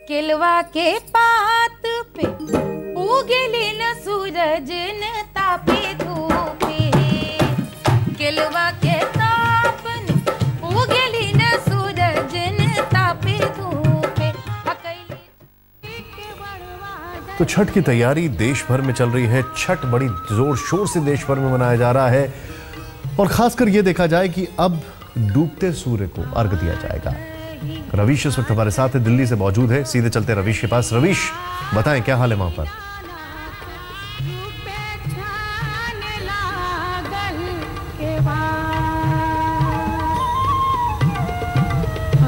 केलवा के पात पे उगली न सूरज न तापे धूपे, केलवा के ताप न उगली न सूरज न तापे धूपे। तो छठ की तैयारी देश भर में चल रही है। छठ बड़ी जोर शोर से देश भर में मनाया जा रहा है और खासकर यह देखा जाए कि अब डूबते सूर्य को अर्घ दिया जाएगा। रवीश इस वक्त हमारे साथ है, दिल्ली से मौजूद है। सीधे चलते रवीश के पास। रवीश, बताएं क्या हाल है वहां पर?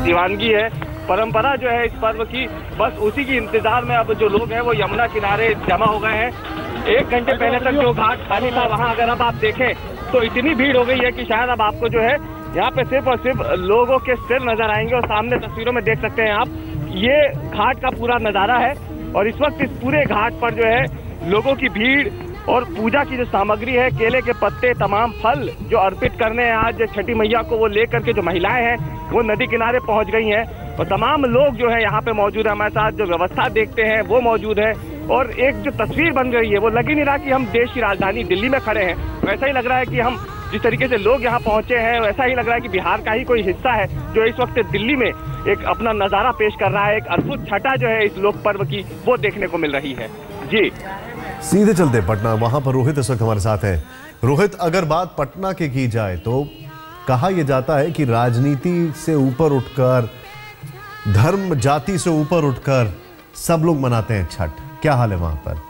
दीवानगी है, परंपरा जो है इस पर्व की, बस उसी की इंतजार में अब जो लोग हैं वो यमुना किनारे जमा हो गए हैं। 1 घंटे पहले तक जो घाट खाली था वहां अगर अब आप देखें तो इतनी भीड़ हो गई है कि शायद अब आपको जो है यहाँ पे सिर्फ और सिर्फ लोगों के सिर नजर आएंगे। और सामने तस्वीरों में देख सकते हैं आप, ये घाट का पूरा नजारा है और इस वक्त इस पूरे घाट पर जो है लोगों की भीड़ और पूजा की जो सामग्री है, केले के पत्ते, तमाम फल जो अर्पित करने हैं आज छठी मैया को, वो लेकर के जो महिलाएं हैं वो नदी किनारे पहुंच गई हैं और तमाम लोग जो है यहाँ पे मौजूद है। हमारे साथ जो व्यवस्था देखते हैं वो मौजूद है और एक जो तस्वीर बन गई है वो लग ही नहीं रहा कि हम देश की राजधानी दिल्ली में खड़े हैं। वैसा ही लग रहा है कि हम जिस तरीके से लोग यहाँ पहुंचे हैं वैसा ही लग रहा है कि बिहार का ही कोई हिस्सा है जो इस वक्त दिल्ली में एक अपना नजारा पेश कर रहा है। एक अद्भुत छठा जो है इस लोक पर्व की वो देखने को मिल रही है। जी सीधे चलते पटना, वहां पर रोहित इस वक्त हमारे साथ है। रोहित, अगर बात पटना की जाए तो कहा यह जाता है कि राजनीति से ऊपर उठकर, धर्म जाति से ऊपर उठकर सब लोग मनाते हैं छठ। क्या हाल है वहां पर?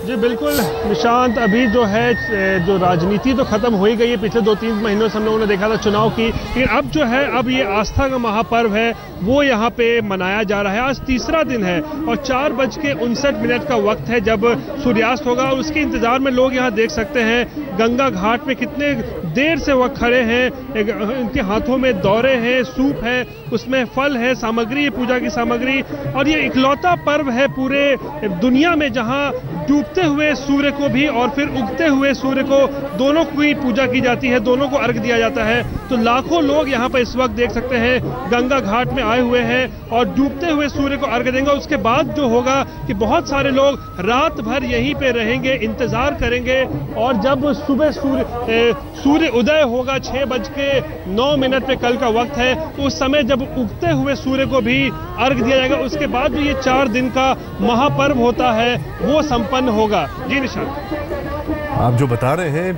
जी बिल्कुल निशांत, अभी जो है जो राजनीति तो खत्म हो ही गई है। पिछले 2-3 महीनों से हम लोगों ने देखा था चुनाव की, लेकिन अब जो है अब ये आस्था का महापर्व है वो यहाँ पे मनाया जा रहा है। आज तीसरा दिन है और 4:59 का वक्त है जब सूर्यास्त होगा और उसके इंतजार में लोग यहाँ देख सकते हैं गंगा घाट में कितने देर से वह खड़े हैं। इनके हाथों में दौरे हैं, सूप है, उसमें फल है, सामग्री है, पूजा की सामग्री। और ये इकलौता पर्व है पूरे दुनिया में जहाँ डूबते हुए सूर्य को भी और फिर उगते हुए सूर्य को, दोनों की पूजा की जाती है, दोनों को अर्घ दिया जाता है। तो लाखों लोग यहाँ पर इस वक्त देख सकते हैं गंगा घाट में आए हुए हैं और डूबते हुए सूर्य को अर्घ देंगे। उसके बाद जो होगा कि बहुत सारे लोग रात भर यहीं पे रहेंगे, इंतजार करेंगे और जब सुबह सूर्य उदय होगा 6:09 पे कल का वक्त है, तो उस समय जब उगते हुए सूर्य को भी अर्घ दिया जाएगा। उसके बाद जो ये 4 दिन का महापर्व होता है वो संपन्न होगा। जी निशांत, आप जो बता रहे हैं,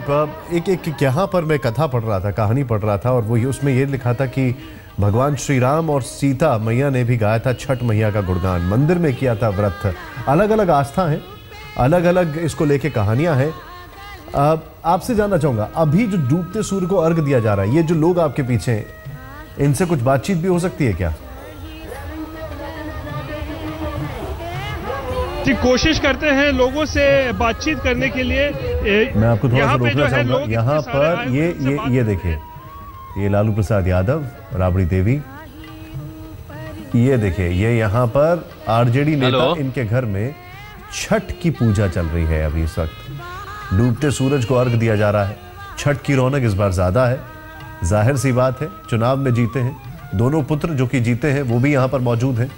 एक यहाँ पर मैं कथा पढ़ रहा था, कहानी पढ़ रहा था और वो उसमें ये लिखा था कि भगवान श्री राम और सीता मैया ने भी गाया था छठ मैया का गुणगान, मंदिर में किया था व्रत। अलग अलग आस्था है, अलग अलग इसको लेके कहानियां हैं। आपसे जानना चाहूंगा, अभी जो डूबते सूर्य को अर्घ दिया जा रहा है, ये जो लोग आपके पीछे हैं, इनसे कुछ बातचीत भी हो सकती है क्या? जी कोशिश करते हैं लोगों से बातचीत करने के लिए। मैं आपको थोड़ा सा रोकना चाहूंगा। यहाँ पर ये देखिए, ये लालू प्रसाद यादव, राबड़ी देवी, ये देखिए, ये यहाँ पर आरजेडी नेता, इनके घर में छठ की पूजा चल रही है। अभी इस वक्त डूबते सूरज को अर्घ दिया जा रहा है। छठ की रौनक इस बार ज्यादा है, जाहिर सी बात है, चुनाव में जीते हैं दोनों पुत्र, जो कि जीते हैं वो भी यहाँ पर मौजूद हैं।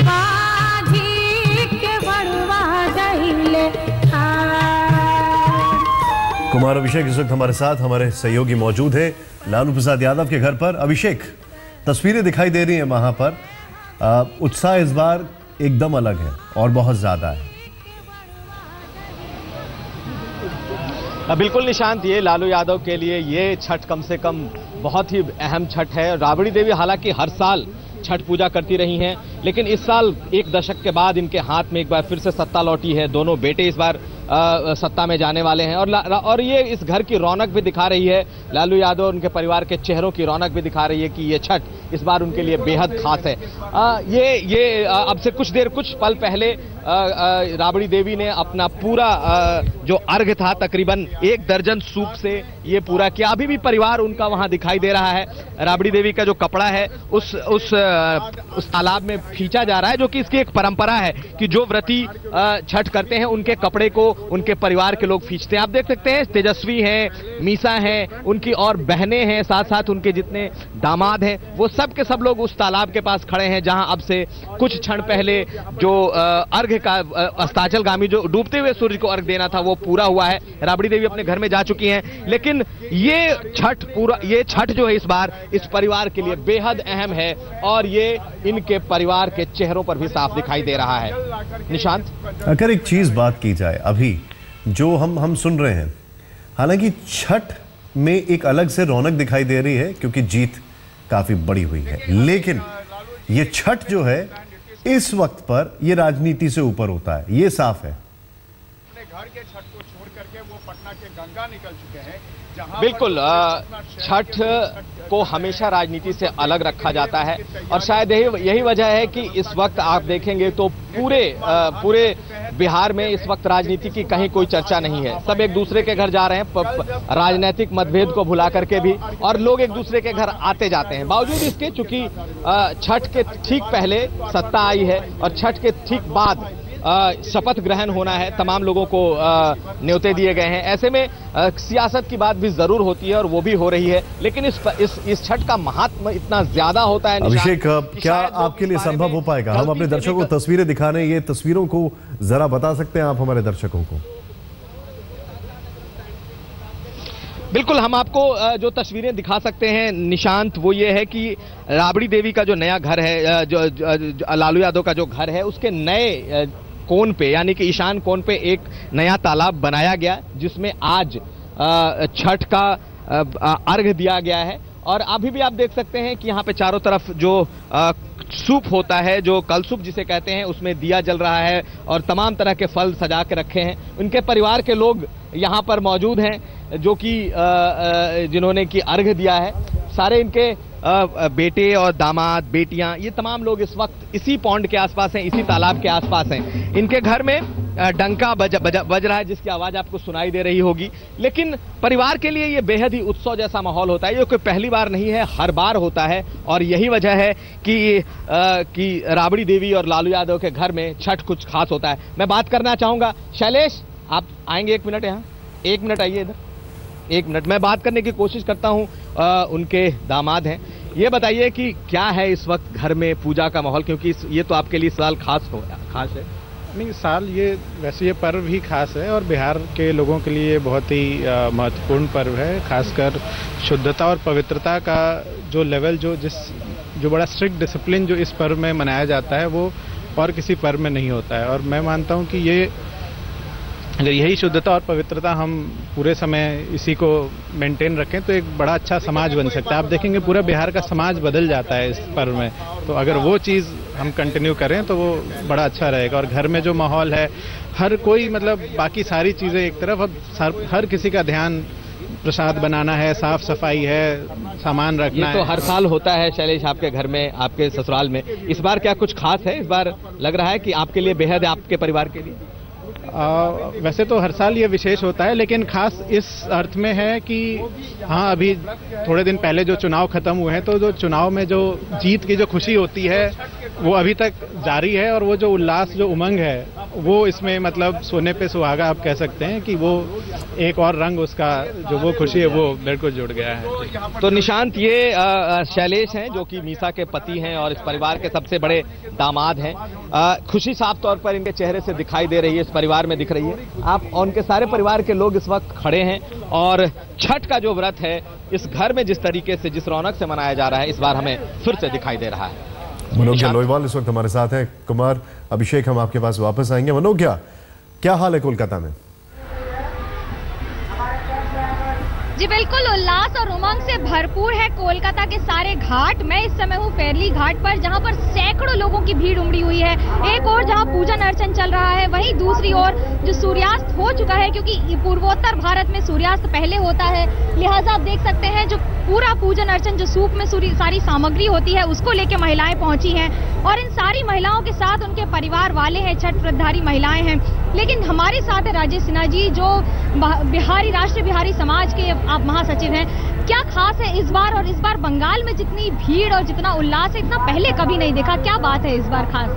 बाजी के बड़वा गई कुमार अभिषेक इस वक्त हमारे साथ, हमारे सहयोगी मौजूद है लालू प्रसाद यादव के घर पर। अभिषेक, तस्वीरें दिखाई दे रही हैं वहां पर, उत्साह इस बार एकदम अलग है और बहुत ज्यादा है। बिल्कुल निशांत, ये लालू यादव के लिए ये छठ कम से कम बहुत ही अहम छठ है। राबड़ी देवी हालांकि हर साल छठ पूजा करती रही हैं, लेकिन इस साल एक दशक के बाद इनके हाथ में एक बार फिर से सत्ता लौटी है। दोनों बेटे इस बार सत्ता में जाने वाले हैं और ये इस घर की रौनक भी दिखा रही है। लालू यादव और उनके परिवार के चेहरों की रौनक भी दिखा रही है कि ये छठ इस बार उनके लिए बेहद खास है। ये अब से कुछ पल पहले राबड़ी देवी ने अपना पूरा जो अर्घ था, तकरीबन 1 दर्जन सूप से ये पूरा किया। अभी भी परिवार उनका वहां दिखाई दे रहा है। राबड़ी देवी का जो कपड़ा है उस तालाब में खींचा जा रहा है, जो कि इसकी एक परंपरा है कि जो व्रती छठ करते हैं उनके कपड़े को उनके परिवार के लोग खींचते हैं। आप देख सकते हैं तेजस्वी हैं, मीसा हैं, उनकी और बहनें हैं, साथ साथ उनके जितने दामाद हैं, वो सब के सब लोग उस तालाब के पास खड़े हैं जहां अब से कुछ क्षण पहले जो अर्घ का अस्ताचलगामी जो डूबते हुए सूर्य को अर्घ देना था वो पूरा हुआ है। राबड़ी देवी अपने घर में जा चुकी हैं, लेकिन ये छठ जो है इस बार इस परिवार के लिए बेहद अहम है और ये इनके परिवार के चेहरों पर भी साफ दिखाई दे रहा है। निशांत, अगर एक चीज बात की जाए, अभी जो हम सुन रहे हैं, हालांकि छठ में एक अलग से रौनक दिखाई दे रही है क्योंकि जीत काफी बड़ी हुई है, लेकिन ये छठ जो है इस वक्त पर ये राजनीति से ऊपर होता है, ये साफ है। अपने घर के छठ को छोड़ करके वो पटना के गंगा निकल चुके हैं। बिल्कुल, छठ को हमेशा राजनीति से अलग रखा जाता है और शायद यही वजह है कि इस वक्त आप देखेंगे तो पूरे बिहार में इस वक्त राजनीति की कहीं कोई चर्चा नहीं है। सब एक दूसरे के घर जा रहे हैं, राजनीतिक मतभेद को भुला करके भी, और लोग एक दूसरे के घर आते जाते हैं। बावजूद इसके चूंकि छठ के ठीक पहले सत्ता आई है और छठ के ठीक बाद शपथ ग्रहण होना है, तमाम लोगों को न्योते दिए गए हैं। ऐसे में सियासत की बात भी जरूर होती है और वो भी हो रही है, लेकिन इस छठ का महात्म इतना ज्यादा होता है। अभिषेक, क्या आपके लिए संभव हो पाएगा? हम अपने दर्शकों को तस्वीरें दिखा रहे हैं, ये तस्वीरों को जरा बता सकते हैं आप हमारे दर्शकों को? बिल्कुल, हम आपको जो तस्वीरें दिखा सकते हैं निशांत, वो ये है कि राबड़ी देवी का जो नया घर है, जो लालू यादव का जो घर है, उसके नए कोन पे यानी कि ईशान कोन पे एक नया तालाब बनाया गया जिसमें आज छठ का अर्घ दिया गया है। और अभी भी आप देख सकते हैं कि यहाँ पे चारों तरफ जो सूप होता है, जो कलसूप जिसे कहते हैं, उसमें दिया जल रहा है और तमाम तरह के फल सजा के रखे हैं। उनके परिवार के लोग यहाँ पर मौजूद हैं जो कि जिन्होंने कि अर्घ दिया है। सारे इनके बेटे और दामाद, बेटियां, ये तमाम लोग इस वक्त इसी पॉन्ड के आसपास हैं, इसी तालाब के आसपास हैं। इनके घर में डंका बज रहा है जिसकी आवाज आपको सुनाई दे रही होगी, लेकिन परिवार के लिए ये बेहद ही उत्सव जैसा माहौल होता है। ये कोई पहली बार नहीं है, हर बार होता है और यही वजह है कि राबड़ी देवी और लालू यादव के घर में छठ कुछ खास होता है। मैं बात करना चाहूंगा, शैलेश आप आएंगे 1 मिनट यहाँ? 1 मिनट आइए इधर, 1 मिनट। मैं बात करने की कोशिश करता हूँ, उनके दामाद हैं। ये बताइए कि क्या है इस वक्त घर में पूजा का माहौल, क्योंकि ये तो आपके लिए साल खास है। नहीं, साल ये वैसे ये पर्व ही खास है और बिहार के लोगों के लिए बहुत ही महत्वपूर्ण पर्व है। खासकर शुद्धता और पवित्रता का जो लेवल, जो बड़ा स्ट्रिक्ट डिसिप्लिन जो इस पर्व में मनाया जाता है वो और किसी पर्व में नहीं होता है। और मैं मानता हूँ कि अगर यही शुद्धता और पवित्रता हम पूरे समय इसी को मेंटेन रखें तो एक बड़ा अच्छा समाज बन सकता है। आप देखेंगे पूरा बिहार का समाज बदल जाता है इस पर्व में, तो अगर वो चीज़ हम कंटिन्यू करें तो वो बड़ा अच्छा रहेगा। और घर में जो माहौल है, हर कोई मतलब बाकी सारी चीज़ें एक तरफ, अब हर किसी का ध्यान प्रसाद बनाना है, साफ सफाई है, सामान रखना है। ये तो हर साल होता है शैलेश, आपके घर में, आपके ससुराल में। इस बार क्या कुछ खास है? इस बार लग रहा है कि आपके लिए बेहद है, आपके परिवार के लिए? वैसे तो हर साल ये विशेष होता है, लेकिन खास इस अर्थ में है कि हाँ, अभी थोड़े दिन पहले जो चुनाव खत्म हुए हैं, तो जो चुनाव में जो जीत की जो खुशी होती है वो अभी तक जारी है और वो जो उल्लास, जो उमंग है, वो इसमें मतलब सोने पे सुहागा आप कह सकते हैं कि वो एक और रंग उसका जो वो खुशी है वो बिल्कुल जुड़ गया है। तो निशांत, ये शैलेश हैं जो कि मीसा के पति हैं और इस परिवार के सबसे बड़े दामाद हैं। खुशी साफ तौर पर इनके चेहरे से दिखाई दे रही है, इस परिवार में दिख रही है। आप और उनके सारे परिवार के लोग इस वक्त खड़े हैं और छठ का जो व्रत है इस घर में जिस तरीके से, जिस रौनक से मनाया जा रहा है, इस बार हमें फिर से दिखाई दे रहा है। मनोज्ञा लोईवाल इस वक्त हमारे साथ हैं। कुमार अभिषेक, हम आपके पास वापस आएंगे। मनोज्ञा, क्या हाल है कोलकाता में? जी बिल्कुल, उल्लास और उमंग से भरपूर है कोलकाता के सारे घाट। मैं इस समय हूँ फेरली घाट पर, जहाँ पर सैकड़ों लोगों की भीड़ उमड़ी हुई है। एक और जहाँ पूजन अर्चन चल रहा है, वहीं दूसरी ओर जो सूर्यास्त हो चुका है, क्योंकि पूर्वोत्तर भारत में सूर्यास्त पहले होता है, लिहाजा आप देख सकते हैं जो पूरा पूजन अर्चन, जो सूप में सारी सामग्री होती है, उसको लेके महिलाएं पहुंची हैं और इन सारी महिलाओं के साथ उनके परिवार वाले हैं, छठ व्रतधारी महिलाएं हैं। लेकिन हमारे साथ है राजेश सिन्हा जी, जो बिहारी राष्ट्रीय बिहारी समाज के आप महासचिव हैं। क्या खास है इस बार, और इस बार बंगाल में जितनी भीड़ और जितना उल्लास है, इतना पहले कभी नहीं देखा, क्या बात है इस बार खास?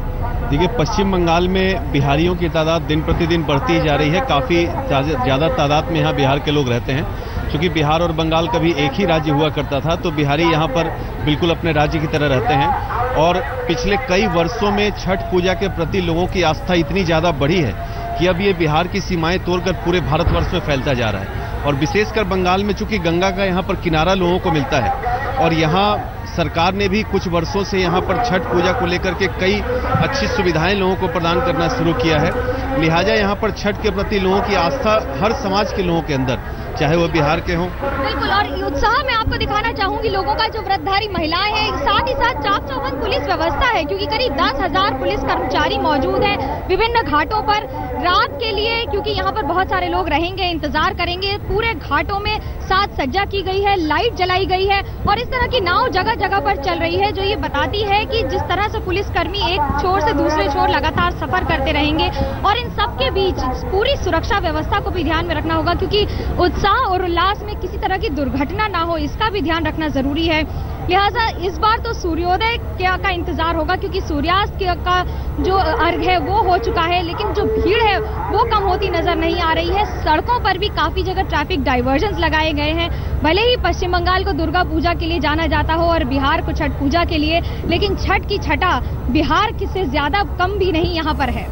देखिए, पश्चिम बंगाल में बिहारियों की तादाद दिन प्रतिदिन बढ़ती जा रही है। काफ़ी ज़्यादा तादाद में यहाँ बिहार के लोग रहते हैं। क्योंकि बिहार और बंगाल कभी एक ही राज्य हुआ करता था, तो बिहारी यहाँ पर बिल्कुल अपने राज्य की तरह रहते हैं। और पिछले कई वर्षों में छठ पूजा के प्रति लोगों की आस्था इतनी ज़्यादा बढ़ी है कि अब ये बिहार की सीमाएं तोड़कर पूरे भारतवर्ष में फैलता जा रहा है। और विशेषकर बंगाल में, चूंकि गंगा का यहाँ पर किनारा लोगों को मिलता है और यहाँ सरकार ने भी कुछ वर्षों से यहाँ पर छठ पूजा को लेकर के कई अच्छी सुविधाएं लोगों को प्रदान करना शुरू किया है। लिहाजा यहाँ पर छठ के प्रति लोगों की आस्था हर समाज के लोगों के अंदर, चाहे वो बिहार के हों। बिल्कुल, और उत्साह मैं आपको दिखाना चाहूंगी लोगों का, जो व्रतधारी महिलाएं हैं, साथ ही साथ चाक चौबंद पुलिस व्यवस्था है, क्योंकि करीब 10,000 पुलिस कर्मचारी मौजूद हैं विभिन्न घाटों पर रात के लिए, क्योंकि यहाँ पर बहुत सारे लोग रहेंगे, इंतजार करेंगे। पूरे घाटों में साज सज्जा की गई है, लाइट जलाई गई है और इस तरह की नाव जगह जगह पर चल रही है, जो ये बताती है कि जिस तरह से पुलिसकर्मी एक छोर से दूसरे छोर लगातार सफर करते रहेंगे। और इन सबके बीच पूरी सुरक्षा व्यवस्था को भी ध्यान में रखना होगा, क्योंकि उत्साह और उल्लास में किसी तरह की दुर्घटना ना हो, इसका भी ध्यान रखना जरूरी है। लिहाजा इस बार तो सूर्योदय का इंतजार होगा, क्योंकि सूर्यास्त का जो अर्घ है वो हो चुका है, लेकिन जो भीड़ है वो कम होती नजर नहीं आ रही है। सड़कों पर भी काफी जगह ट्रैफिक डाइवर्जन लगाए गए हैं। भले ही पश्चिम बंगाल को दुर्गा पूजा के लिए जाना जाता हो और बिहार को छठ पूजा के लिए, लेकिन छठ की छठा बिहार से ज्यादा कम भी नहीं यहाँ पर है।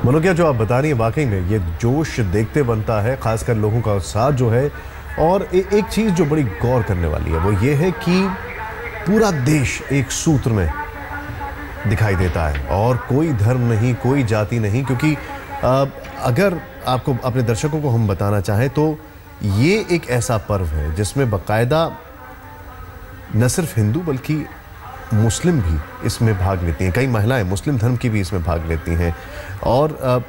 मनोज्ञा, जो आप बता रही है, वाकई में ये जोश देखते बनता है, खासकर लोगों का उत्साह जो है। और एक चीज जो बड़ी गौर करने वाली है वो ये है कि पूरा देश एक सूत्र में दिखाई देता है और कोई धर्म नहीं, कोई जाति नहीं। क्योंकि अगर आपको, अपने दर्शकों को हम बताना चाहें तो ये एक ऐसा पर्व है जिसमें बाकायदा न सिर्फ हिंदू बल्कि मुस्लिम भी इसमें भाग लेती हैं। कई महिलाएं मुस्लिम धर्म की भी इसमें भाग लेती हैं। और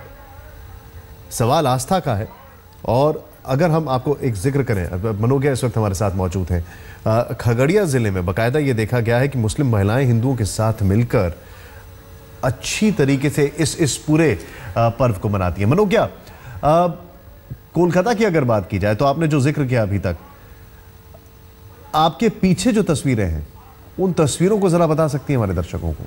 सवाल आस्था का है। और अगर हम आपको एक जिक्र करें, मनोज्ञा इस वक्त हमारे साथ मौजूद हैं। खगड़िया जिले में बाकायदा ये देखा गया है कि मुस्लिम महिलाएं हिंदुओं के साथ मिलकर अच्छी तरीके से इस पूरे पर्व को मनाती हैं। मनोज्ञा, कोलकाता की अगर बात की जाए तो आपने जो जिक्र किया अभी तक, आपके पीछे जो तस्वीरें हैं उन तस्वीरों को जरा बता सकती हैं हमारे दर्शकों को?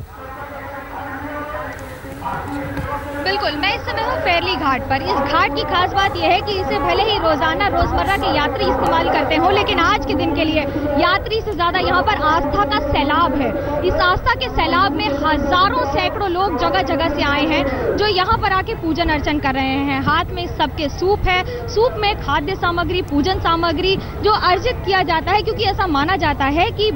बिल्कुल, मैं इस समय हूँ फेरली घाट पर। इस घाट की खास बात यह है कि इसे भले ही रोजाना रोजमर्रा के यात्री इस्तेमाल करते हो, लेकिन आज के दिन के लिए यात्री से ज्यादा यहाँ पर आस्था का सैलाब है। इस आस्था के सैलाब में हजारों सैकड़ों लोग जगह जगह से आए हैं, जो यहाँ पर आके पूजन अर्चन कर रहे हैं। हाथ में सबके सूप है, सूप में खाद्य सामग्री, पूजन सामग्री जो अर्जित किया जाता है, क्योंकि ऐसा माना जाता है कि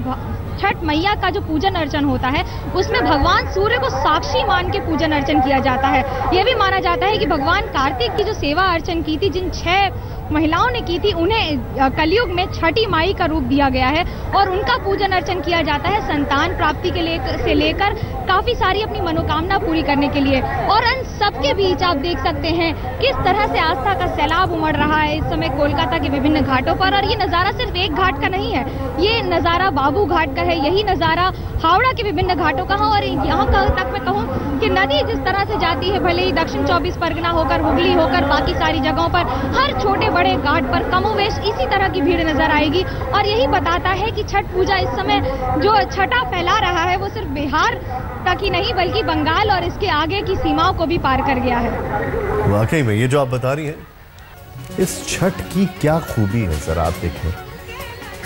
छठ मैया का जो पूजन अर्चन होता है उसमें भगवान सूर्य को साक्षी मान के पूजन अर्चन किया जाता है। यह भी माना जाता है कि भगवान कार्तिक की जो सेवा अर्चन की थी, जिन 6 महिलाओं ने की थी, उन्हें कलयुग में छठी माई का रूप दिया गया है और उनका पूजन अर्चन किया जाता है संतान प्राप्ति के से लेकर काफी सारी अपनी मनोकामना पूरी करने के लिए। और इन सबके बीच आप देख सकते हैं किस तरह से आस्था का सैलाब उमड़ रहा है इस समय कोलकाता के विभिन्न घाटों पर। और ये नजारा सिर्फ एक घाट का नहीं है, ये नजारा बाबू घाट का है, यही नजारा हावड़ा के विभिन्न घाटों का है। और यहाँ तक मैं कहूँ कि नदी जिस तरह से जाती है, भले ही दक्षिण 24 परगना होकर, हुगली होकर, बाकी सारी जगहों पर, हर छोटे बड़े घाट पर कमोवेश इसी तरह की भीड़ नजर आएगी। और यही बताता है कि छठ पूजा इस समय जो छठा फैला रहा है वो सिर्फ बिहार तक ही नहीं बल्कि बंगाल और इसके आगे की सीमाओं को भी पार कर गया है। वाकई में ये जो आप बता रही हैं, इस छठ की क्या खूबी है जरा आप देखें।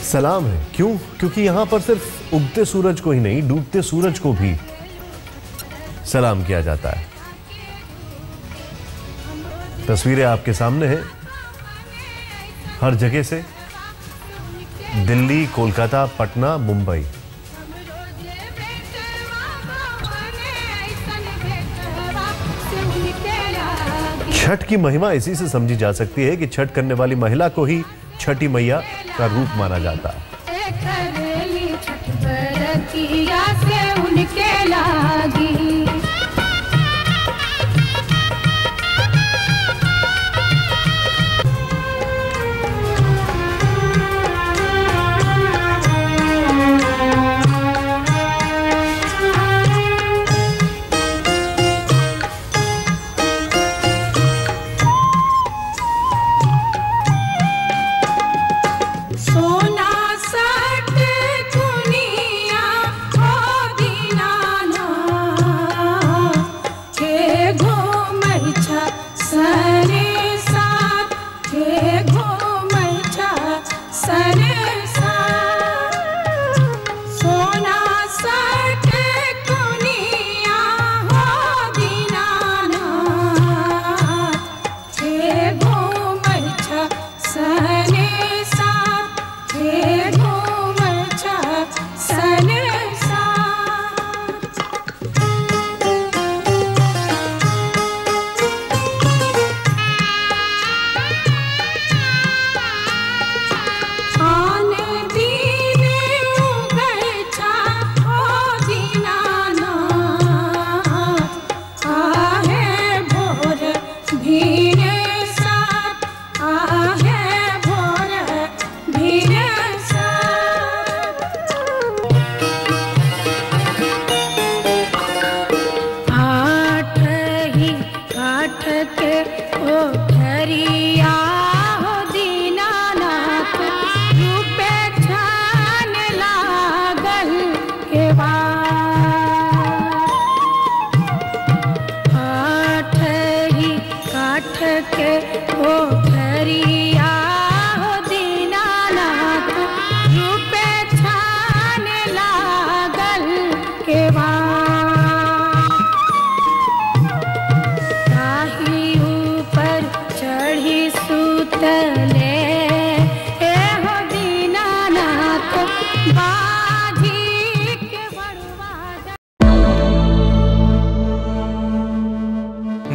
सलाम है, क्यों? क्योंकि यहां पर सिर्फ उगते सूरज को ही नहीं, डूबते सूरज को भी सलाम किया जाता है। तस्वीरें आपके सामने हैं हर जगह से, दिल्ली, कोलकाता, पटना, मुंबई। छठ की महिमा इसी से समझी जा सकती है कि छठ करने वाली महिला को ही छठी मैया का रूप माना जाता है।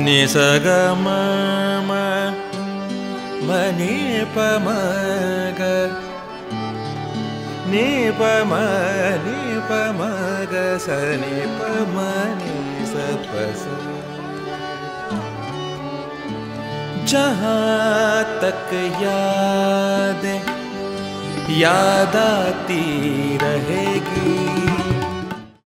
निसगम मनि पमग नि पमग सनि पमनि सपस। जहाँ तक याद आती रहेगी।